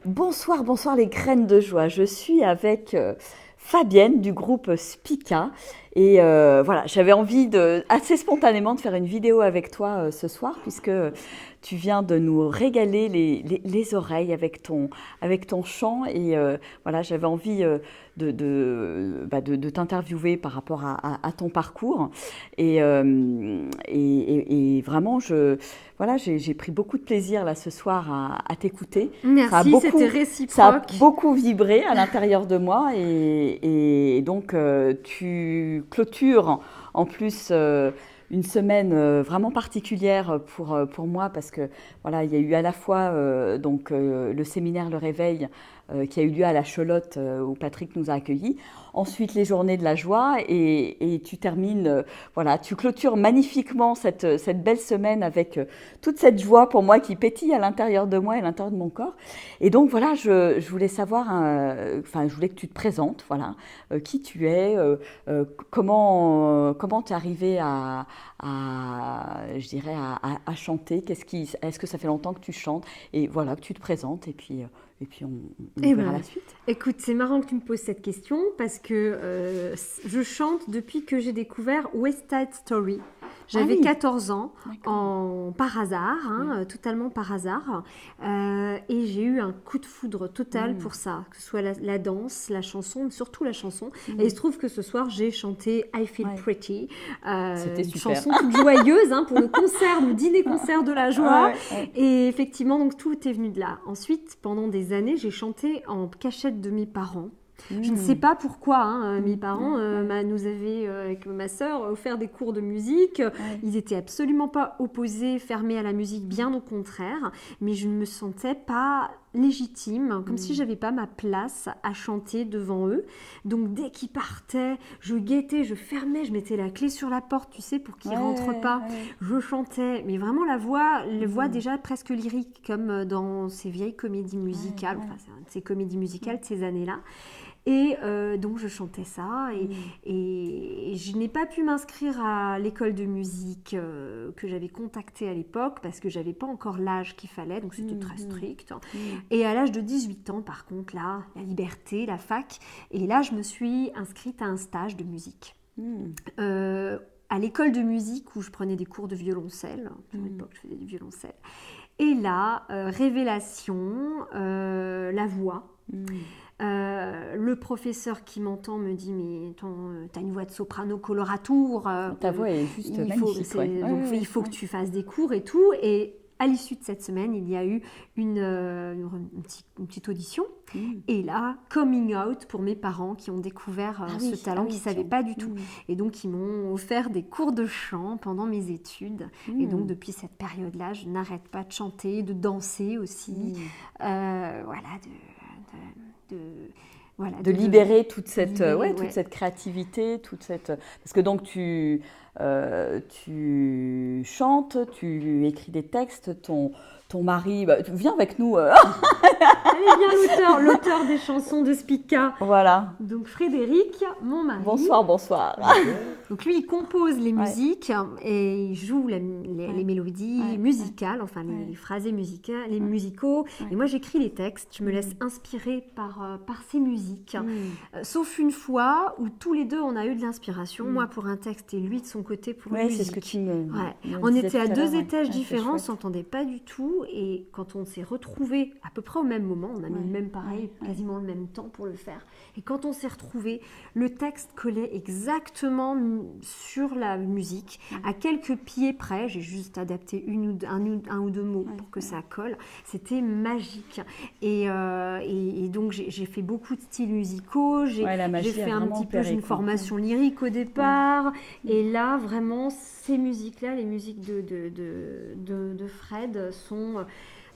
Bonsoir, bonsoir les graines de joie. Je suis avec Fabienne du groupe Spica et voilà, j'avais envie assez spontanément de faire une vidéo avec toi ce soir puisque tu viens de nous régaler les oreilles avec ton chant et voilà, j'avais envie de t'interviewer par rapport à ton parcours et vraiment voilà, j'ai pris beaucoup de plaisir là ce soir à t'écouter. Merci, c'était Ça a réciproque. beaucoup vibré à l'intérieur de moi et donc tu clôtures en plus une semaine vraiment particulière pour moi parce que voilà, il y a eu à la fois le séminaire Le Réveil qui a eu lieu à la Chelotte où Patrick nous a accueillis. Ensuite, les journées de la joie et tu termines, voilà, tu clôtures magnifiquement cette belle semaine avec toute cette joie pour moi qui pétille à l'intérieur de moi et à l'intérieur de mon corps. Et donc voilà, je voulais savoir, je voulais que tu te présentes, voilà, qui tu es, comment tu es arrivé je dirais, à chanter, est-ce que ça fait longtemps que tu chantes, et voilà, que tu te présentes, et puis on Eh verra ben, la suite. écoute, c'est marrant que tu me poses cette question parce que je chante depuis que j'ai découvert West Side Story. Ah J'avais oui, 14 ans, d'accord. par hasard, Oui. totalement par hasard, et j'ai eu un coup de foudre total Mm, pour ça, que ce soit la danse, la chanson, mais surtout la chanson. Et il se mm. trouve que ce soir, j'ai chanté I Feel Ouais, Pretty, c'était une super. chanson toute joyeuse pour le concert, le dîner-concert de la joie. Ouais, ouais. Et effectivement, donc tout est venu de là. Ensuite, pendant des années, j'ai chanté en cachette de mes parents. Je ne sais Mm, pas pourquoi. Mes ouais, parents ouais, nous avaient, avec ma sœur, offert des cours de musique. ouais. Ils étaient absolument pas opposés, fermés à la musique, bien au contraire. Mais je ne me sentais pas légitime, comme si Mm, j'avais pas ma place à chanter devant eux. Donc dès qu'ils partaient, je guettais, je fermais, je mettais la clé sur la porte, tu sais, pour qu'ils rentrent ouais, pas. ouais. Je chantais, mais vraiment la voix Mm, déjà presque lyrique, comme dans ces vieilles comédies ouais, musicales, ouais, enfin c'est ces comédies musicales ouais. de ces années-là. Et donc je chantais ça Mm, et je n'ai pas pu m'inscrire à l'école de musique que j'avais contactée à l'époque parce que j'avais pas encore l'âge qu'il fallait, donc c'était mm, très mm, strict. mm, Et à l'âge de 18 ans, par contre, là, la liberté, la fac, et là je me suis inscrite à un stage de musique. mm, Euh, à l'école de musique où je prenais des cours de violoncelle, à mm, l'époque je faisais du violoncelle. Et là, révélation, la voix. mm. Le professeur qui m'entend me dit mais t'as une voix de soprano coloratour, Ta voix est juste magnifique, ouais. Ouais, donc ouais, il ouais, faut que ouais. tu fasses des cours et tout. Et à l'issue de cette semaine, il y a eu une petite audition. Mm. Et là, coming out pour mes parents qui ont découvert ce Ah talent qu'ils oui, ne savaient pas du tout. mm, Et donc, ils m'ont offert des cours de chant pendant mes études. Et donc, mm, depuis cette période-là, je n'arrête pas de chanter, de danser aussi. mm. Voilà, de, voilà, De de libérer libérer, toute ouais. cette créativité, parce que donc tu chantes, tu écris des textes, ton mari, viens avec nous, Allez bien l'auteur des chansons de Spica. voilà. Donc Frédéric, mon mari, Bonsoir, bonsoir. donc lui, il compose les Ouais, musiques et il joue les ouais, mélodies ouais, musicales, enfin ouais, les phrasés musicaux, les ouais, musicaux. Et ouais. moi, j'écris les textes. Je me laisse Mm, inspirer par ces musiques. mm. Sauf une fois où tous les deux, on a eu de l'inspiration. Mm. Moi pour un texte et lui de son côté pour une Ouais, c'est ce que musique. Ouais. me On disais était à tout à l'heure, deux ouais. étages Ouais, c'est différents, on chouette. s'entendait pas du tout. Et quand on s'est retrouvés à peu près au même moment, on a mis le Ouais, même pareil, ouais, ouais. quasiment le même temps pour le faire. Et quand on s'est retrouvés, le texte collait exactement sur la musique, à quelques pieds près. J'ai juste adapté un ou deux mots Ouais, pour que ouais. ça colle. C'était magique. Et donc j'ai fait beaucoup de styles musicaux. Ouais, la J'ai magie a fait un vraiment petit peu, j'ai opéré, une quoi. Ouais, formation lyrique au ouais. départ. Mm. Et là, vraiment, ces musiques-là, les musiques de Fred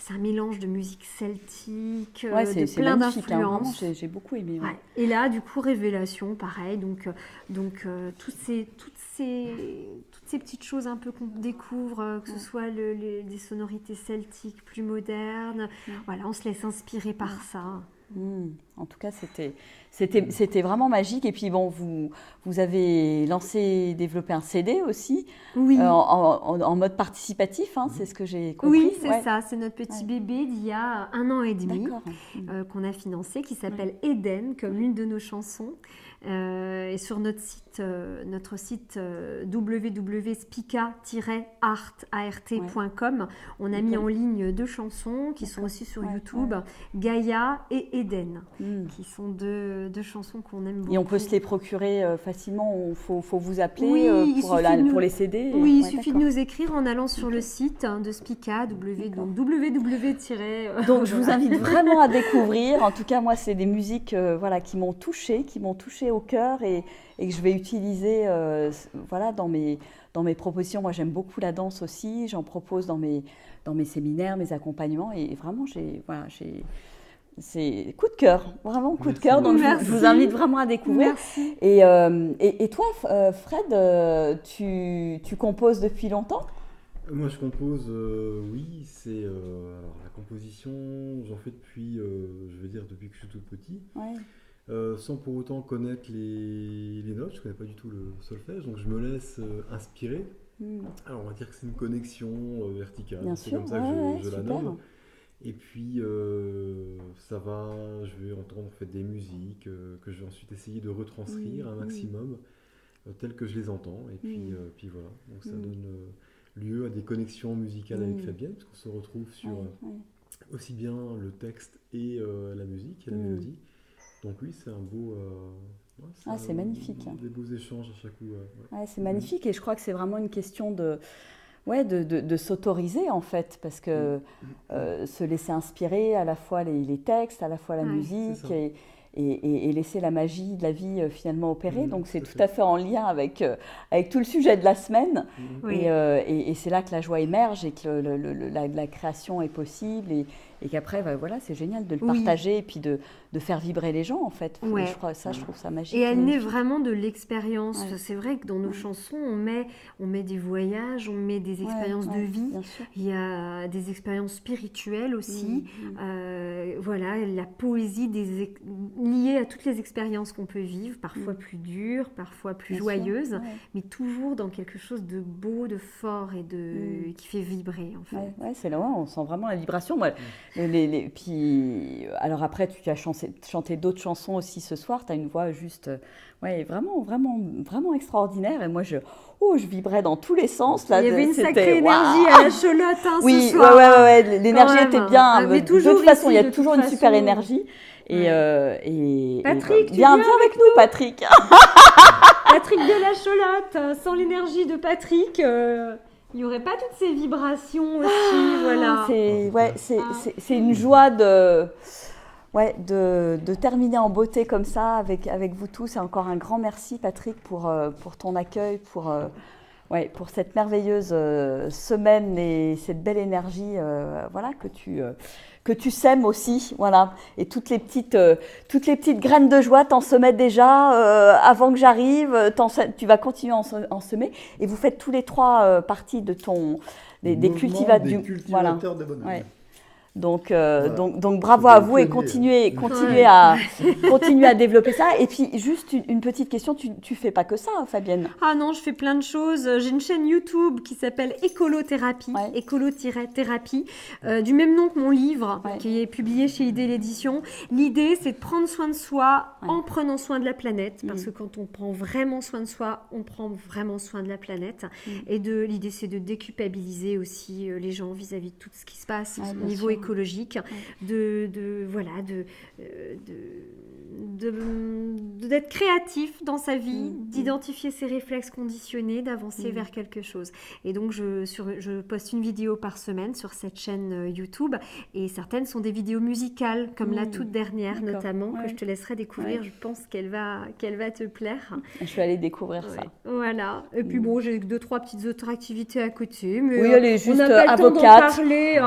c'est un mélange de musique celtique, Ouais, de c'est plein magnifique, hein. Vraiment, d'influences. j'ai beaucoup aimé, Ouais. ouais. Et là, du coup, révélation, pareil. Toutes ces petites choses un peu qu'on découvre, que ce Ouais, soit des sonorités celtiques plus modernes. ouais. Voilà, on se laisse inspirer par Ouais. ça. En tout cas, c'était vraiment magique. Et puis bon, vous avez développé un CD aussi, Oui. en mode participatif, hein, c'est ce que j'ai compris. Oui, c'est ça. C'est notre petit bébé d'il y a 1 an et demi qu'on a financé, qui s'appelle Eden, comme l'une de nos chansons. Et sur notre site www.spica-art.com, on a mis en ligne 2 chansons qui sont aussi sur YouTube, Gaïa et Eden, qui sont deux chansons qu'on aime beaucoup. Et on peut se les procurer facilement, il faut vous appeler pour les CD. Oui, il suffit de nous écrire en allant sur le site de Spica, donc www. Donc je vous invite vraiment à découvrir. En tout cas, moi, c'est des musiques qui m'ont touchée au cœur et que je vais utiliser dans mes propositions. Moi, j'aime beaucoup la danse aussi. J'en propose dans mes séminaires, mes accompagnements. Et vraiment, c'est coup de cœur, vraiment coup de cœur. Donc, je vous invite vraiment à découvrir. Merci. Et toi, Fred, tu composes depuis longtemps ? Moi, je compose, oui. Alors, la composition, j'en fais depuis, depuis que je suis tout petit. Ouais. Sans pour autant connaître les notes, je ne connais pas du tout le solfège, donc je me laisse inspirer. Alors on va dire que c'est une connexion verticale, Bien c'est sûr, comme ça que je la super. nomme. Et puis je vais entendre en fait des musiques que je vais ensuite essayer de retranscrire un maximum telles que je les entends. Et puis voilà, donc ça donne lieu à des connexions musicales avec Fabienne, parce qu'on se retrouve sur aussi bien le texte et la musique et la mélodie. Donc oui, c'est un beau... c'est magnifique. Des beaux échanges à chaque coup. C'est magnifique et je crois que c'est vraiment une question de s'autoriser en fait, parce que se laisser inspirer à la fois les textes, à la fois la musique et laisser la magie de la vie finalement opérer. Donc c'est tout à fait en lien avec tout le sujet de la semaine. Et c'est là que la joie émerge et que la création est possible et qu'après, c'est génial de le partager et puis de faire vibrer les gens en fait. Et je trouve ça magique. Et elle naît vraiment de l'expérience. C'est vrai que dans nos chansons, on met des voyages, on met des expériences de vie. Il y a des expériences spirituelles aussi. La poésie liée à toutes les expériences qu'on peut vivre, parfois plus dures, parfois plus joyeuses, mais toujours dans quelque chose de beau, de fort et qui fait vibrer en fait. C'est là, on sent vraiment la vibration. Moi, puis, alors après, tu as chanté d'autres chansons aussi ce soir. Tu as une voix juste, vraiment, vraiment, vraiment extraordinaire. Et moi, je vibrais dans tous les sens. Là, il y avait une sacrée énergie à la Cholotte ce soir. Oui, l'énergie était bien. De toute façon, il y a toujours une super énergie. Et Patrick, viens avec nous, Patrick. Patrick de la Cholotte. Sans l'énergie de Patrick... il n'y aurait pas toutes ces vibrations aussi, voilà. C'est une joie de terminer en beauté comme ça avec vous tous. Et encore un grand merci, Patrick, pour ton accueil, pour cette merveilleuse semaine et cette belle énergie que tu sèmes aussi, voilà. Et toutes les petites graines de joie, t'en semais déjà avant que j'arrive. Tu vas continuer à en semer. Et vous faites tous les 3 partie de des cultivateurs de bonheur. Donc bravo à vous et continuez à développer ça. Et puis juste une petite question, tu fais pas que ça, Fabienne? Ah non, je fais plein de choses. J'ai une chaîne YouTube qui s'appelle Écolothérapie, écolo-thérapie, du même nom que mon livre qui est publié chez Idée l'édition. L'idée, c'est de prendre soin de soi en prenant soin de la planète, parce que quand on prend vraiment soin de soi, on prend vraiment soin de la planète. Et l'idée, c'est de déculpabiliser aussi les gens vis-à-vis de tout ce qui se passe au niveau écologique, d'être créatif dans sa vie, d'identifier ses réflexes conditionnés, d'avancer vers quelque chose. Et donc, je poste une vidéo par semaine sur cette chaîne YouTube, et certaines sont des vidéos musicales, comme la toute dernière notamment, que je te laisserai découvrir. Je pense qu'elle va te plaire. Je vais aller découvrir ça. Voilà. Et puis bon, j'ai 2-3 petites autres activités à côté, mais elle est juste on n'a pas le temps d'en parler.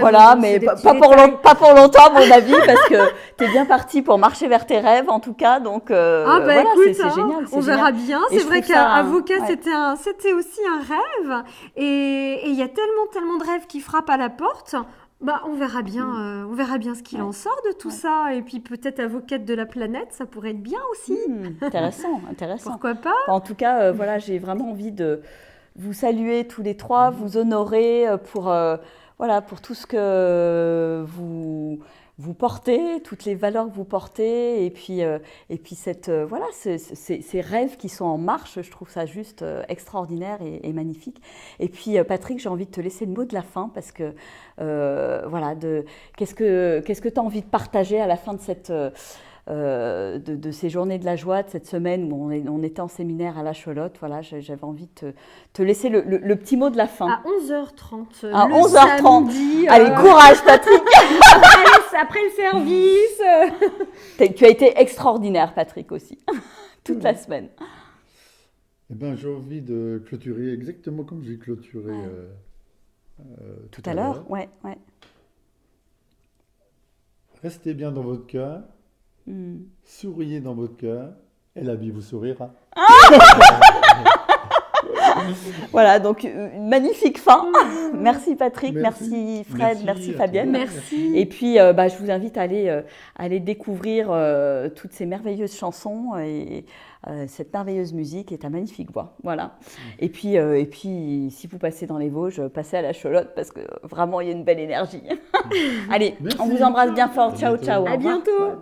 Voilà, mais pas pour longtemps, à mon avis, parce que tu es bien parti pour marcher vers tes rêves, en tout cas. Donc, écoute, c'est génial. On verra bien. C'est vrai qu'avocat, c'était aussi un rêve. Et il y a tellement de rêves qui frappent à la porte. On verra bien ce qu'il en sort de tout ça. Et puis peut-être avocate de la planète, ça pourrait être bien aussi. Intéressant. Pourquoi pas? En tout cas, voilà, j'ai vraiment envie de vous saluer tous les trois, vous honorer pour tout ce que vous portez, toutes les valeurs que vous portez, et puis ces rêves qui sont en marche, je trouve ça juste extraordinaire et magnifique. Et puis Patrick, j'ai envie de te laisser le mot de la fin, parce que qu'est-ce que tu as envie de partager à la fin de de ces journées de la joie, de cette semaine où on était en séminaire à La Cholotte. Voilà, j'avais envie de te laisser le petit mot de la fin. À 11h30. À 11h30. Samedi, allez, courage Patrick. après le service. Tu as été extraordinaire Patrick aussi, toute la semaine. J'ai envie de clôturer exactement comme j'ai clôturé tout à l'heure. Ouais. Restez bien dans votre cœur. Souriez dans votre cœur et la vie vous sourira. Voilà, donc une magnifique fin. Merci Patrick, merci Fred, merci Fabienne. Merci. Et puis je vous invite à aller découvrir toutes ces merveilleuses chansons et cette merveilleuse musique et ta magnifique voix. Voilà. Et puis si vous passez dans les Vosges, passez à La Cholotte parce que vraiment il y a une belle énergie. Allez, on vous embrasse bien fort. Ciao, ciao. À bientôt.